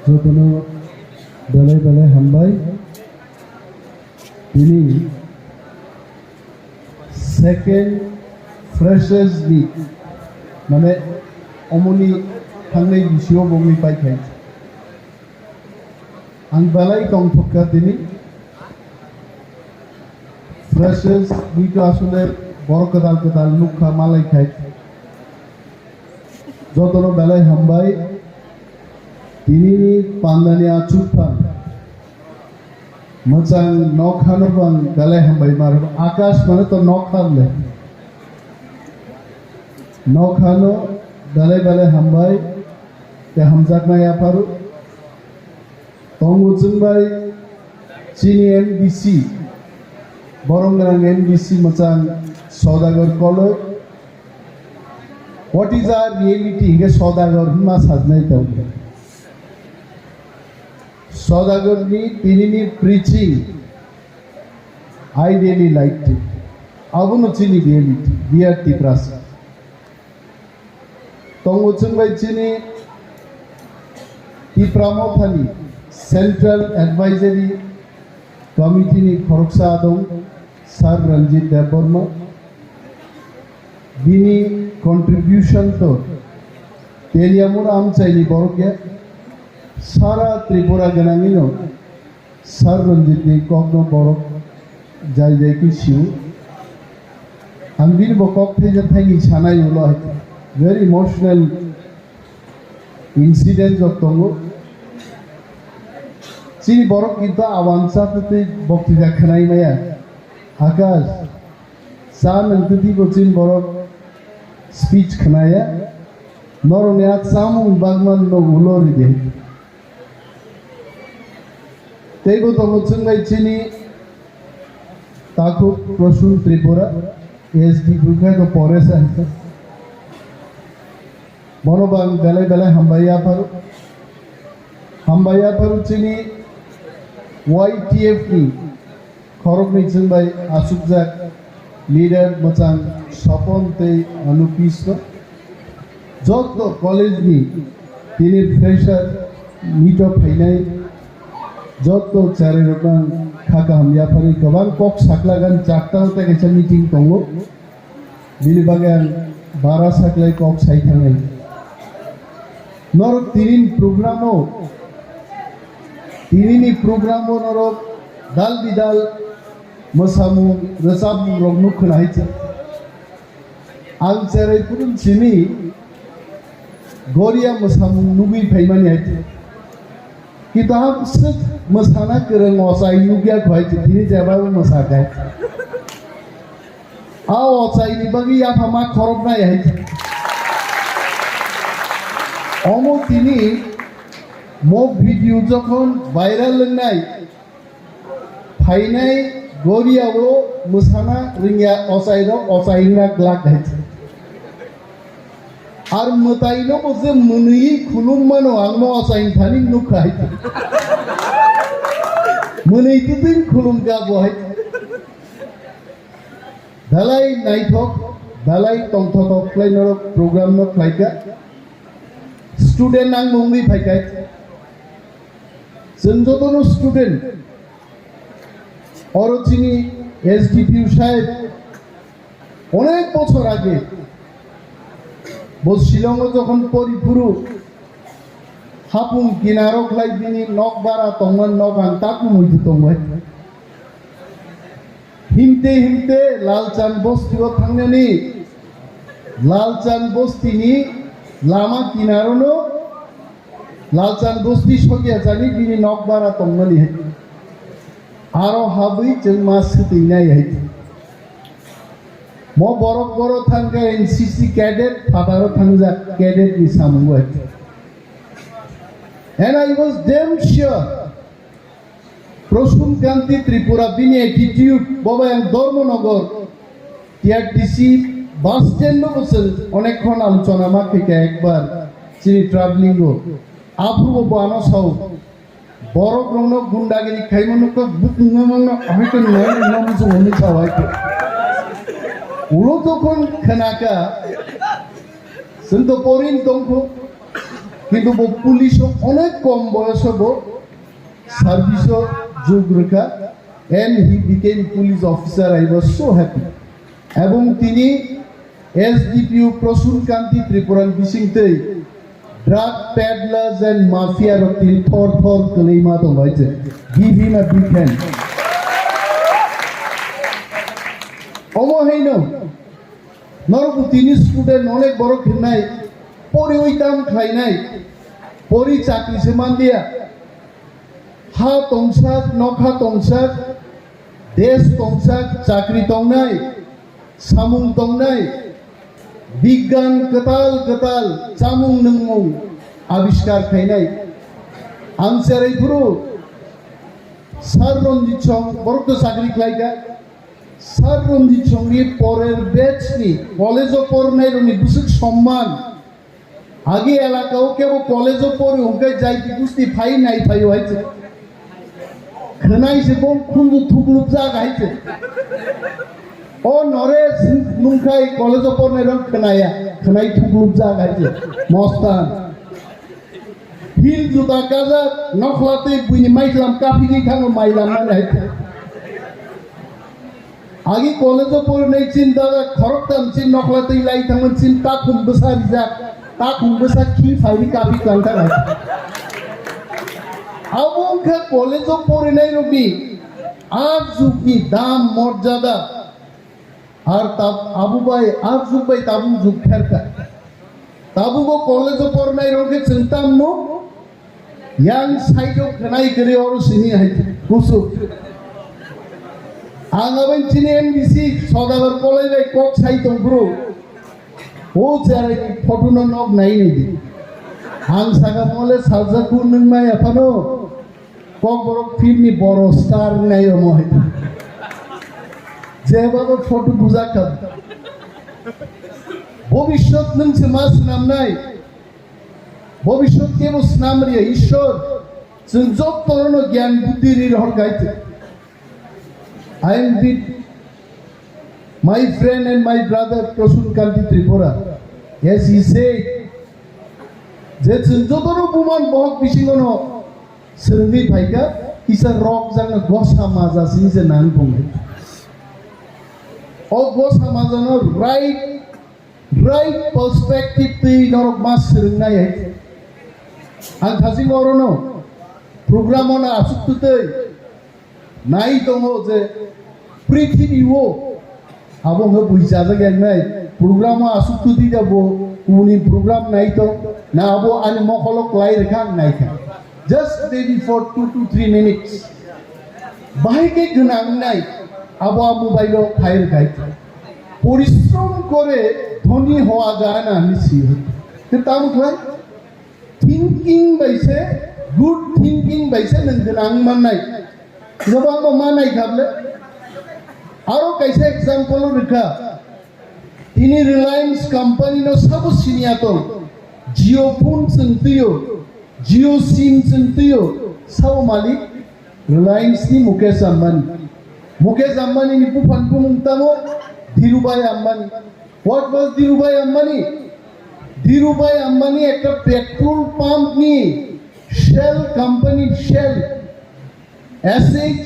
Jotono balai hambai ini second Fresher'S week mane omoni thangnai bisio bongni paikai ang balai tongthokka dini Fresher'S week asole boro kadal Narwkha malai khai jotono balai hambai ini pandani acupan macam Narwkha no bang balai hambai maru akas mana to Narwkha le Narwkha no balai hambai te hamjak na ya paru tongu jungbai chini NBC borongrang NBC macam saudagar college what is our reality ke saudagar ma sajnai tau saudagar ni tinini preaching I really liked it abuno chini reality biarti prasa tongu jungbai chini Tipramothani Central Advisory Committee ni Khoroksa adong Sir Ranjit Deborno bini contribution to Teliamura amchaini borokya Sara Tripura ganangino Sir Ranjit ni kokno borok jai ki shiu ambir bokok theja thangi chanai ulo very emotional incidents of Tongo chini borok kintu awansa te boktija khanai maya akas san antiti bochin borok speech khanaya norone at samun bagman no ulori de teibo to bochin chini taku prosun Tripura SD Brukha to pore sa monobang balai hambaya paru chini YTF ni khorok ni chungbai asukjak leader macam sapon te anupisno joto college ni tini fresher meet up hainai joto chare rokang khaka hamya pari gabang kok saklagan chakta hote gecha meeting tongo bilibagan 12 saklai kok sai thangai Norok tirin programo norok dal bidal masamu resabu rognu khulai che ang cerai purun chini goria masamu nugi phaimani hai kitab sit masana kereng osai nugya khwai che tini jaba masaka a osai ni bagi ya phama khorok na hai Omo tini mock video যখন viral নাই ফাইনাই গরিয়াও মুসানা রিংয়া অসাইরা Glück গাইছে আর মতাইনো বসে মনুই খুলুম মানো আংমো অসাইন Thani নুখাই মনুই তিন খুলুম গা বহাই Dalai নাইথক Dalai তংথক ক্লাইনর programme ন ক্লাইকা student nang mungli phaikai senjotono student orochini SDPU সাহেব অনেক বছর আগে শিলং যখন পরিপুরু হাপুং কিনারক লাইবিনি নকবারা তংমান নগান তাকু মুইতে তংবাই হিমতে লালচান বস্তিও থাংনানি লালচান বস্তিনি Lama kinarono lalchan bosti sogia jani bini nokbara tongmani hai aro habui jeng mas tinai hai mo borok thangka NCC cadet fataro thangja cadet ni samungu hai and I was damn sure Prosun Kanti Tripura bini attitude boba yang Dormonogor TRTC bus stand বসে অনেকক্ষণ আলোচনা আমার থেকে একবার চিনি travelling Apurba বানো সাউ বড় গ্রহণ গুন্ডাগিরি খাইমানো বুক আমি তো নয় কিছু মনে চাওয়াই উলো তখন খানাকা जों तो पौरिन दंखो किन्तु वो पुलिस अनेक कम बयस वो service जुग्रखा and he became police officer. I was so happy. এবং তিনি SDPU Prasun Kanti ত্রিপুরান বিসিংতে drug peddlers and mafia রক্তিল থর থর কলেইমা তো হয়েছে. Give him a big hand. অমহেন নরকু তিনি স্টুডেন্ট অনেক বড় খেলনাই পরে ওইতাম খাইনাই পরি চাকরি সেমান দিয়া হা তংসাক নখা তংসাক দেশ তংসাক চাকরি তংনাই সামুং তংনাই বিজ্ঞান কতাল কতাল চামুং নংমুং আবিষ্কার খাইনাই আনসারাই পুরো সার রঞ্জিত সং বড় চাকরি খাইকা সার রঞ্জিত সঙ্গে পরের ব্যাচ নি কলেজও পড়নাই রনি বুঝুক সম্মান আগে এলাকাও কেবল কলেজও পড়ে ওকে যাইতে বুঝতে ফাই নাই ফাই হয়েছে খানাইছে বল খুঁজু থুকলুক যা গাইছে ও নরে নুনখাই কলেজও পড়নাই রং খানাইয়া খানাই থুকলুক যা গাইছে মস্তান হিল জুতা কাজা নখলাতে বুইনি মাইলাম কাফি খানো মাইলাম না গাইছে आगे कॉलेज पर नहीं चिंता खरकताम चिन नखलाते लाई थांगन चिन ता खुंबसा रिजा ता खुंबसा खी फाइली काफी कांता है अब उनका कॉलेज पर नहीं रुकी आज जुकी दाम मर्यादा और तब आबू भाई आज जुक भाई ताबू जुक खैर का ताबू को कॉलेज पर नहीं रुके चिंता मो यांग साइडो खनाई करे और सिनी है कुसु आंगाबन चिने एमबीसी सौदागर कॉलेज में कोक साइट उम्रो वो चारे फोटो न नॉक नहीं दी आंग सागा मोले साजा कुन में अपनो कोक बरो फिल्म में बरो स्टार नहीं हो मोहे जे बाबा फोटो बुझा कर भविष्यत नंग से मास नाम नहीं भविष्यत के वो नाम रिया ईश्वर संजोग तोरनो ज्ञान बुद्धि री रहर गाइते I am with my friend and my brother Prasun Kanti Tripura. Yes, he said, "That Jotoro Buman Bog Pishingono Servi Paika is a rock and a Gosamaza since a Nanpong." All Gosamazano right perspective to Norok Master Night. And Hazing Orono program on Asukute. নাই তো যে পৃথিবী ও আবহ বুঝা যায় নাই programme আসুক দি যাব উনি প্রোগ্রাম নাই তো না আবো আনি মখলক লাই রেখান নাই খা just maybe for 2 to 3 minutes বাইকে গনাং নাই আবো মোবাইল ফাইল খাই পরিশ্রম করে ধনী হওয়া যায় না নিশ্চিত কিন্তু তাম কই থিংকিং বাইছে গুড থিংকিং বাইছে নং গনাং মান নাই जब आपको मान आई खाबले आरो कैसे एग्जांपल रखा इन्हीं रिलायंस कंपनी नो सब सीनिया तो जियो फोन संतियो जियो सिम संतियो सब मालिक रिलायंस नी मुकेश अंबानी नी पुफान पुमुंगतामो धीरूभाई अंबानी व्हाट वाज धीरूभाई अंबानी एक पेट्रोल पंप नी Shell company Shell SHELL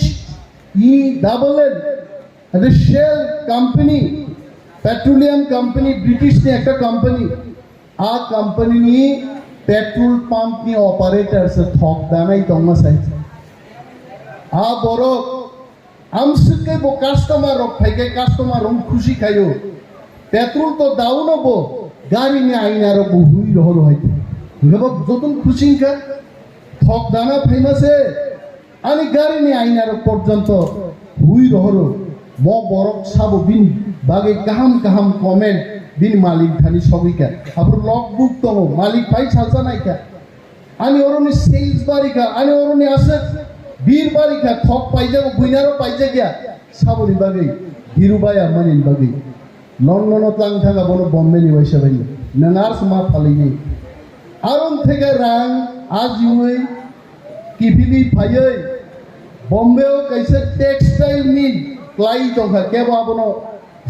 the Shell company petroleum company British ने एक company आ company नी petrol pump नी operator से थोक दाना ही तोमा साइज आ बोरो हम सबके वो customer रोक भाई के customer हम खुशी खायो petrol तो दाऊ न बो गाड़ी में आई ना रो हुई रहो है जब जो तुम खुशी का थोक दाना फेमस है आनी गाड़ी ने आईनार पर्यंत हुई रहरो मो बरक साबो बिन बागे काहाम कमेंट बिन मालिक थानी सबिका आपुर लॉग बुक तो मालिक पाई छालसा नाइका आनी ओरनी सेल्स बारिका आनी ओरनी आसे बीर बारिका थक पाई जाबो बुइनारो पाई जा गया साबोनि बागे धीरूभाई अंबानी बागे लंडन तांग थांगा बनो बम्बे नि वैसा बाई नंगार समा फालिनि आरन थेगा रां आज युई किफिली फायै बम्बे कैसे टेक्सटाइल मिल क्लाई तो केबो आपनो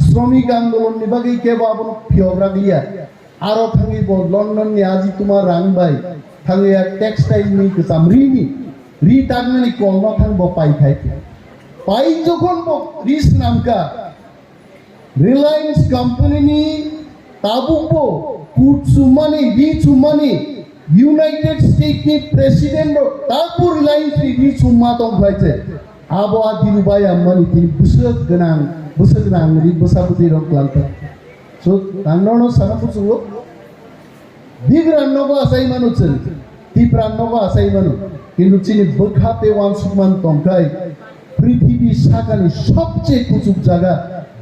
श्रमिक आंदोलन नि बागे केबो आपनो फियोग्रा गलिया aro thangi bo London ni aji tuma rang bai thangi ya textile ni kesam ri tagni kol no thang bo pai khai pai jokhon bo ris namka Reliance company ni tabuk bo put sumani ri sumani United States ni president ro tabur Reliance ri summa tong bhaise abo adiru bai ammani tini busak genang ri busaputi ro klanta so tannono sanapu sugo bigranno ko asai manu chen tipranno ko asai manu kintu chini bkhate wan sukman tongkai পৃথিবী সাকানি সবচেয়ে কুচুক জায়গা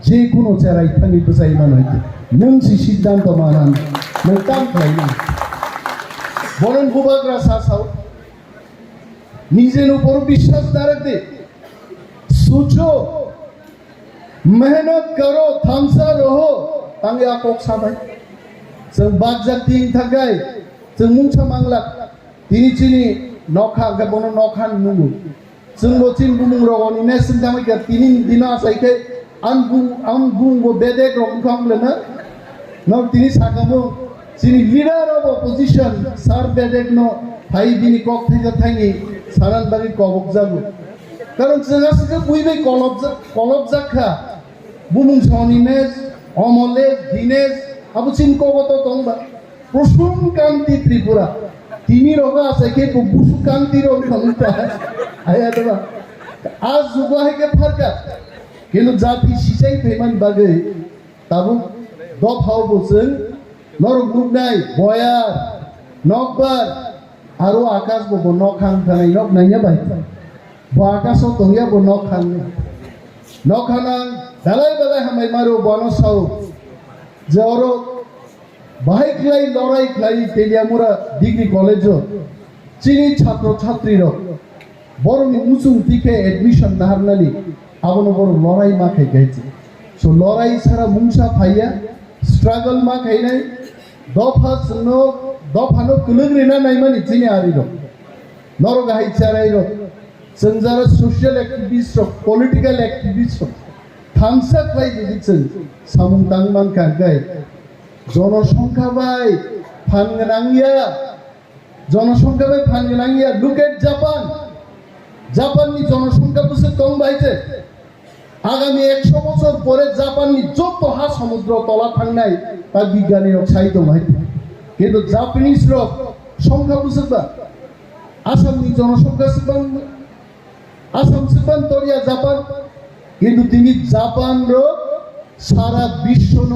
যে কোনো চেরাই Thani বসাই মান হইতে নংসি সিদ্ধান্ত মানান নতাম খাইনি বরং বুবাগরা সাসাও নিজের উপর বিশ্বাস দাঁড়াতে সোচো मेहनत करो थामसा रहो तांगे आकोक साबाय जों बागजाक तिं थाखाय जों मुंसा मांगला तिनि चिनि नखा गबनो नखान मुंगु जों बचिन बुमुं रगनि नेसिन तामाइका तिनि दिना साइखे आं बुंगो बेदेक रं खामलेना न तिनि साकामो चिनि लीडर ऑफ ऑपोजिशन सार बेदेक न फाइ बिनि कक थाइगा थाइनि सारान बागि कबक जागु कारण जोंहा सिखा बुइबै कलब जाखा बुमुं सनिनेस अमलेस दिनेश आबुचिन कबत दंबा प्रसुम कांति त्रिपुरा तिनि रगा साइखे बुसु कांति रं खामता आया दबा आज जुगा है के फरका किन्तु जाति सिसाइ फैमान बागै ताबु दफाव बोसों नरक नुगनाय बयार नकबार आरो आकाश बो नखां थानाय नक नायया बाय बो आकाशआव दंया बो नखां नखाना दालाय दालाय हामाय मारो बनसाव जरो बाहाय खलाई लड़ाई खलाई तेलियामुरा डिग्री कॉलेज चिनी छात्र छात्री रो बरनि मुसुं तिखे एडमिशन दाहारनानि आबनो बर लड़ाई मा खाइगायछि सो लड़ाई सारा मुंसा फाइया स्ट्रगल मा खाइनाय दफानो कुलग्रिना नायमानि चिनि आरि रो नरगा हाइचाराय रो जों जारा सोशल एक्टिविस्ट रो पलिटिकल एक्टिविस्ट रो थामसा खाइ दिदिसों सामुं तांमान खागाय जनसंख्या बाय फानगोनांगिया जनसंख्या बाय फानगोनांगिया लुक एट जापान जापाननि जनसंख्या बोसोर दं बायजे आगामी 100 বছর পরে জাপানनि যত হা সমুদ্র তলা थांनाय তা বিজ্ঞানী রক সাইত হয় কিন্তু জাপানিজ রক সংখ্যা বুঝবা আসামनि জনসংখ্যা সিবান আসাম সিবান তরিয়া জাপান কিন্তু তিনি জাপান रो सारा विश्व न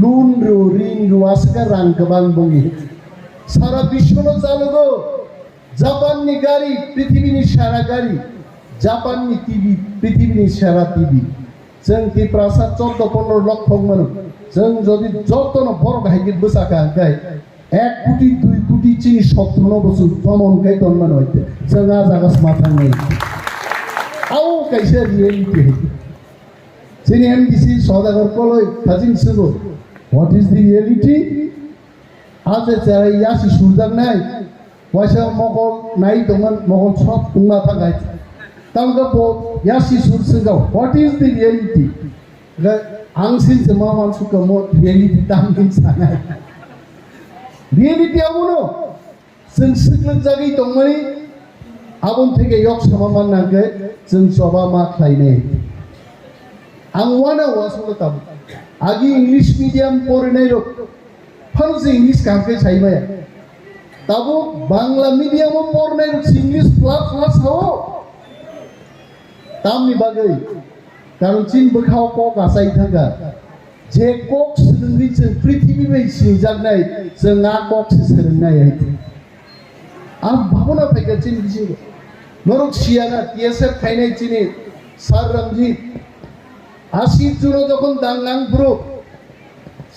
लुन रो रिन रो आसका रां गोबां बंगि सारा विश्व न जालगो जापाननि गारि पृथ्वीनि सारा गारि जापाननि टीवी पृथ्वीनि सारा टीवी जों ती प्रासाद 14-15 लाख मानो जों जदि जतन बर गायगिर बसाका गाय 1 কোটি 2 কোটি চিনি 17 বছর জমন গাय তন্মান হইতে जों आजागास माथां नै आउ कैसे रियलिटी है Sini MDC saudagar koloi thajin sugo. What is the reality? Aje cara yasi surdan nai. Wasa mogol nai dongan mogol chop tungma thagai. Tangga bo yasi sur sugo. What is the reality? The angsin sema mansuka mo reality tangin sangai. Reality amuno. Sensiklan jagi tongmani abon theke yok samaman nage sen soba ma khlainai. आंवाना वासुलो ताबु आगी English medium पढ़नाय रो फानुसे English कामके साइमाया ताबु Bangla medium पढ़नाय रो English plus हो तामनि बागै कारण चिन बखाव को गासाय थांगा जे कक सोलोंनि जों पृथ्वी bye सिजागनाय जों आ कक सोलोंनाय आं भावना फैगा चिन बिसिंग नरक सियाना टीएसएफ खाइनाय चिनि सार रंजीत 80 जुनो যখন দাংলাং ব্রো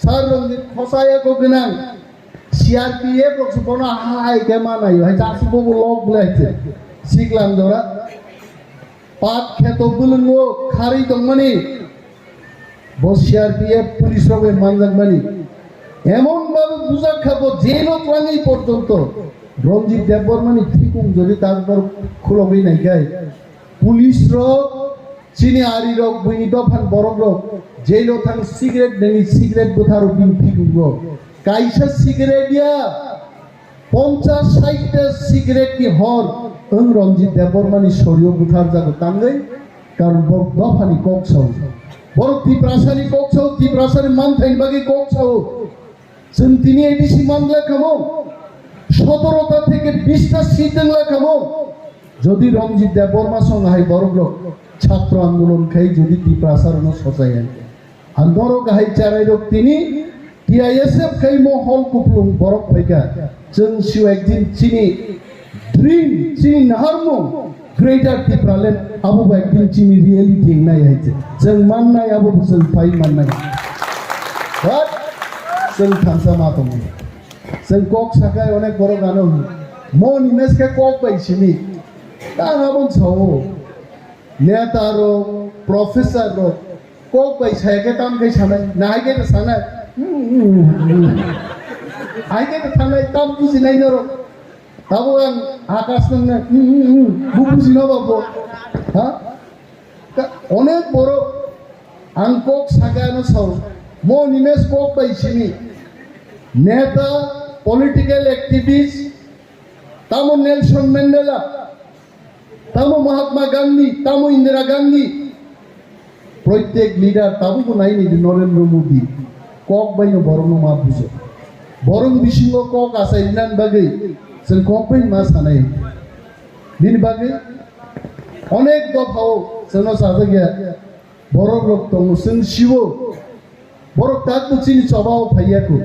সার রঞ্জিত খসায়া গো গনাং সিআরপিএফ রসুপনা হাই কে মানাই হাই চাসুবো লক বলাইছে সিগলাম দরা পাট খেত বুলঙ্গো খারি দংমানি বস সিআরপিএফ পুলিশ রবে মানজাকমানি এমন ভাবে বুঝা খাবো জেনো ক্লাঙ্গি পর্যন্ত রঞ্জিত দেববর্মনি ঠিকুম যদি তারপর খুলবই নাই গায় পুলিশ র Sini hari rok bunyi dopan borok rok, jelo thang cigarette dengan cigarette butharu bin pigugo, কাইসা সিগারেট দিয়া 50-60টা সিগারেট কি হর রঞ্জিত দেববর্মানি শরীয় বুথার যাগো তাঙ্গাই কারণ দফানি কক ছাও বড় তীব্রাসানি কক ছাও তীব্রাসানি মান থাইন বাকি কক ছাও जों তিনি এডিসি মানলা খামো 17টা থেকে 20টা সিট দেংলা খামো যদি রঞ্জিত দেববর্মা সঙ্গে বড় লোক ছাত্র আন্দোলন খাই যদি তীব্রাসারণ সজাই আন্দোলন গাহাই চারাই লোক তিনি টিআইএসএফ খাই মহল কুপলুং বরফ ফাইকা जों सिउ एकदिन चिनी ड्रीम चिनी नाहारमो ग्रेटर टिप्रालेन आबो एकदिन चिनी रियलिटी नाय हाइचे जों माननाय आबो जों फाइ माननाय बाट जों थांसा मातम जों कक साखाय अनेक बरो गानो मन इमेज के कक बाइसिनि तांगाबो छावो नेतारो प्रोफेसर रो कक बाइसायके ताम कै सानाय नायके सानाय आगे के थांनाय ताम बुजिनाय नरो ताबो आं आकाश नंने बुजिनो बाबो हा अनेक बरो आं कक सागानो साव मो निमेश कक बाइसिनि नेता political activist तामो Nelson Mandela तामो Mahatma Gandhi तामो Indira Gandhi प्रत्येक लीडर ताबो नाइनि नरेंद्र मोदी कक बाइनो बरनो मा बुझो बरं बिसिङाव कक आसायनान बागै जों ककबै मा सानाय बिनि बागै अनेक दफाव जोंनाव साजागिया बर' लोक दं जों सिवो बर' ताकबो चिनि चबाव फाइयाखौ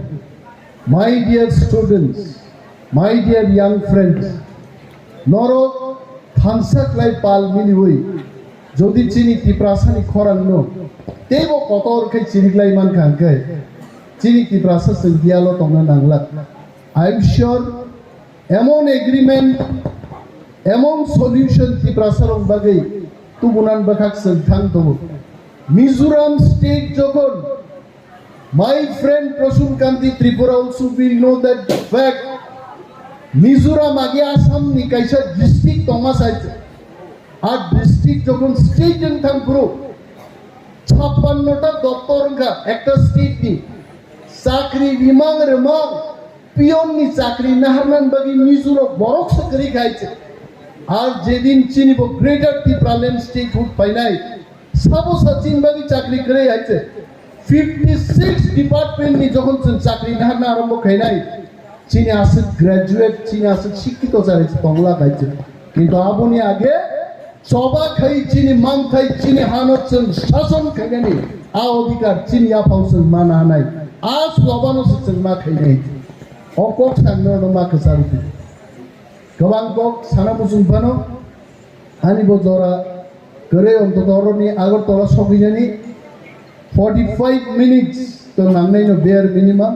my dear students my dear young friends नरक थानसाक्लाय पाल मिलिवै যদি চিনি তীব্রাসানি খরাংনো तेबो कतरखै चिनिग्लाय मानखांखै চিনি তীব্রাসা जों दियालो तंनो नांला आई एम श्योर एमन एग्रीमेंट एमन सल्यूशन তীব্রাসার बागै तुबुनान बखाक जों थां दङ मिजोराम स्टेट যখন my friend Prasun Kanti Tripura also will know that fact Mizoram आगे आसाम नि काइसा डिस्ट्रिक्ट तमासाय আর ডিস্ট্রিক্ট যখন স্টেট जों थांब्रो 56টা দপ্তরঙ্গা একটা স্টেট নি চাকরি রিমাং রেমাং পিয়ননি চাকরি নাহারনান বাগি মিজোরাম বরক চাকরি খাইছে আর যেদিন চিনিব গ্রেটার ত্রিপুরাল্যান্ড স্টেট হুড পাইনাই সাবো সাচিন বাগি চাকরি করে আইছে 56 ডিপার্টমেন্ট নি যখন চাকরি নাহারনা আরম্ভ খাইনাই চিনি আছে গ্রাজুয়েট চিনি আছে শিক্ষিত যারা বাংলা খাইছে কিন্তু আপনি আগে চবা খাই চিনি মান খাই চিনি হানছেন শাসন খাইনি আ অধিকার চিনি আপাউছেন মানা নাই আজ লবানছেন মা খাইনাই অকক সাংনো মা কসারুতি गोबां कक साना मुसुंफानो आनिबो जरा करे अन्ततरनि आगरतला सफैनायनि 45 मिनिट्स तो नांनायनो बेयर मिनिमाम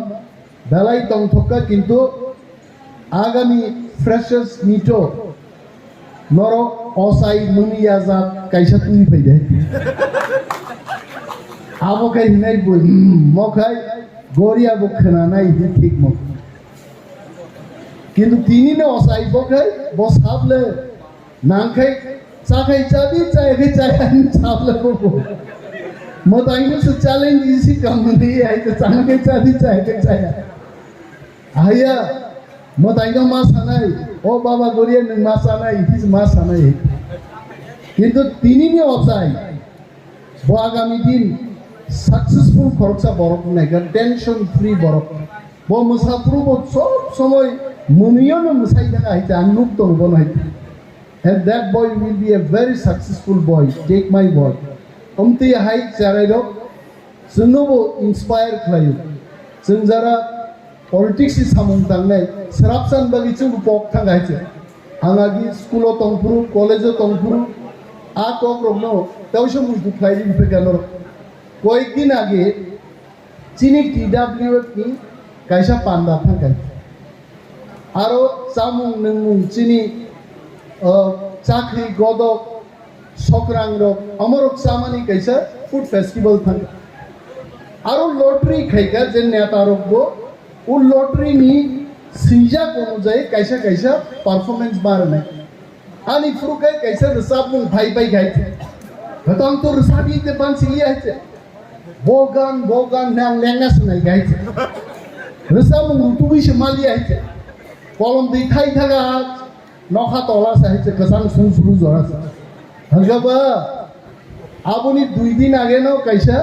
बेलाय दंथका किन्तु आगामी फ्रेशर्स मीटो नरक असाई मुनिया जा काइसा तुनि फैदे आबोखाय हिनाय बय मखाय गरिया बखनानाय हि ठीक मख কিন্তু তিনি না অসাই বখাই বস হাবলে নাংখাই চাখাই চাবি চাইখাই চাইখাই ছাবলে বকো মতাইনো সে চ্যালেঞ্জ ইসি কমনি আই তো চাংখাই চাবি চাইখাই চাইয়া আইয়া মতাইনো মা সানাই ও বাবা গরিয়া নং মা সানাই ইস মা সানাই কিন্তু তিনি নি অসাই ব আগামী দিন সাকসেসফুল খরচা বরক নাইগা টেনশন ফ্রি বরক ব মুসাফরু ব সব সময় Muniyono musaidaka haite anukto bono haite and that boy will be a very successful boy take my word omti hai charairo sunnobo inspire khlayo sunjara politics is samung tangnai serapsan bagi chung pok thang haite angagi school o tongpuru college o tongpuru a kok romno tawsho mudu khlaidin pekano koik din age chini TWF ni kaisa panda thang kai आरो सामुं नंमुं चिनी चाकरी गदक सक्रang रक अमरक सामानी कैसा food festival थांग आरो lottery खाइका जे नेता रकबो उ lottery नि सिजा अनुजाय कैसा कैसा परफॉर्मेंस बारनाय आनी फ्रुकाय कैसा रसाबुं भाई भाई गाइते हतंग तो रसाबी ते बानसिलिया है बोगान नाम लेंगास नाय गाइते Resam ngutubi semali aja. Kolom dikai thaga nokha tola sahice kesang sungsuru jora sa. Hangaba aboni 2 din age no kaisa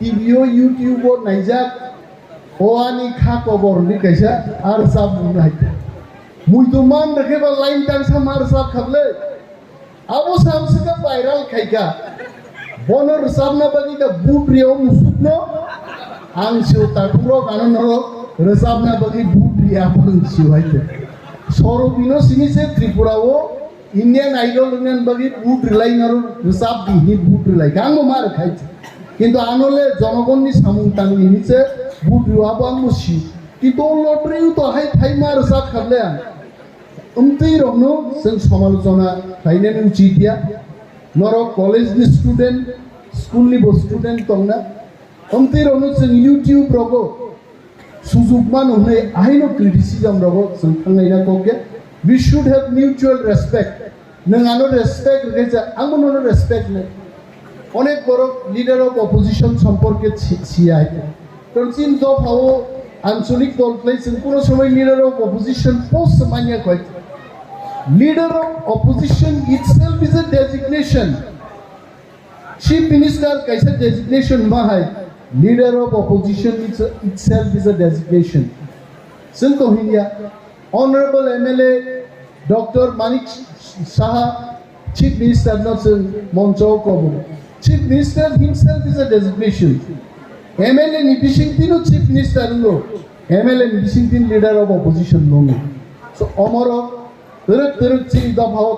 TV o YouTube o naijak oani kha kobor ni kaisa ar sab naite. Mui to man rakhe ba line tan samar sab khable. Abo samse ka viral khaika. Bonor sab na bagi ka boot rio musukno ang siu takuro kanonoro resab na bagi boot ria pun siu haite. Sorobino sini se Tripura o Indian Idol dengan bagi boot rilai naru resab di hi boot rilai kang mar khaite. Kintu anole jonogonni samung tangi ni se boot rio abang musi. Kintu lottery to hai thai mar resab khable an. Umtei romno seng samalojona thainen uchi dia. Noro college ni student, school ni bo student tongna. Umtei romno seng YouTube rogo. Suzukman unhe ahino criticism rogo seng thangai na koge. We should have mutual respect. Nengano respect reja, angono respect ne. Onek boro leader of opposition সম্পর্কে ছিয়াই তরচিন দ ভাও আঞ্চলিক দল প্লেসেন পুরো সময় leader of opposition post মানিয়া কয় leader of opposition itself is a designation. Chief minister kaisa designation ma hai leader of opposition itself is a designation. Sinto India honorable MLA Dr. Manik Saha chief minister not Moncho Kobo. Chief Minister himself is a designation. MLA Nibishingtino Chief Minister no. MLA Nibishingtin leader of opposition no. So Omoro teruk chini da bhaw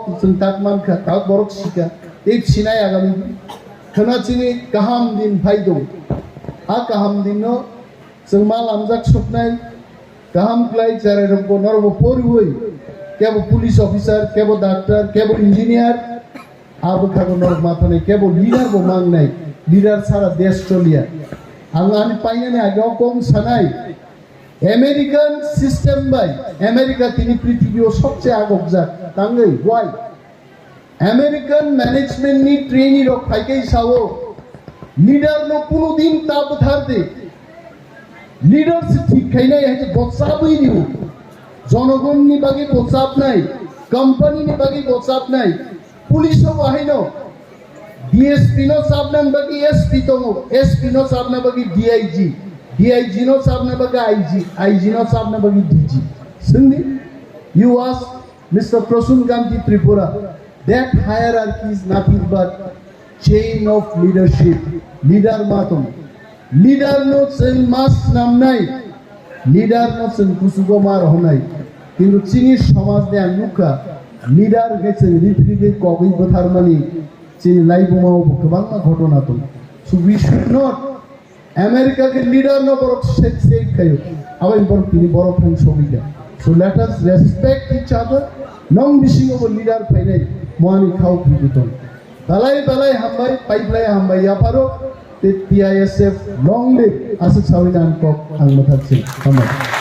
takman kha ta borok sika ek chinai agami khana chini kaham din phaido a kaham din no sengmal amjak supnai kaham klai chare ro norbo porui kebo police officer kebo doctor kebo engineer abu khago nor mathane kebo leader bo mang nai leader sara desh cholia angani paine ne age kom sanai American system by America tini পৃথিবীর সবচেয়ে আগবজাত তাঙ্গই why American management ni trainee rok phaikei sawo leader no kuno din tab tharde leader se ঠিক খাইনাই আছে বচাবই নিও জনগণ নি বাকি বচাব নাই কোম্পানি নি বাকি বচাব নাই police O বাহিনো DSP no sabnan bagi SP to SP no sabna bagi DIG DIG no sabna bagi IG no sabna bagi DG Sindi you ask Mr. Prasun Gandhi Tripura that hierarchy is nothing but chain of leadership leader matom leader no sen mas nam nai leader no sen kusugomar honai kintu chini samaj de Narwkha leader getse রিফ্রিজে কবি কথার মানে চিনি লাইবুমাও গোবাং ঘটনা তো so we should not America কে লিডার ন বড় সেট খায়ো আবার বড় তিনি বড় ফ্যান সবিকা so let us respect each other নং মিসিং অফ লিডার ফাইনাই মোয়ানি খাও বিদত বালাই হামবাই পাইবলাই হামবাই ইয়াপারো তে টিআইএসএফ লং লিভ আসে সাউইনান কক আংমাথাছে ধন্যবাদ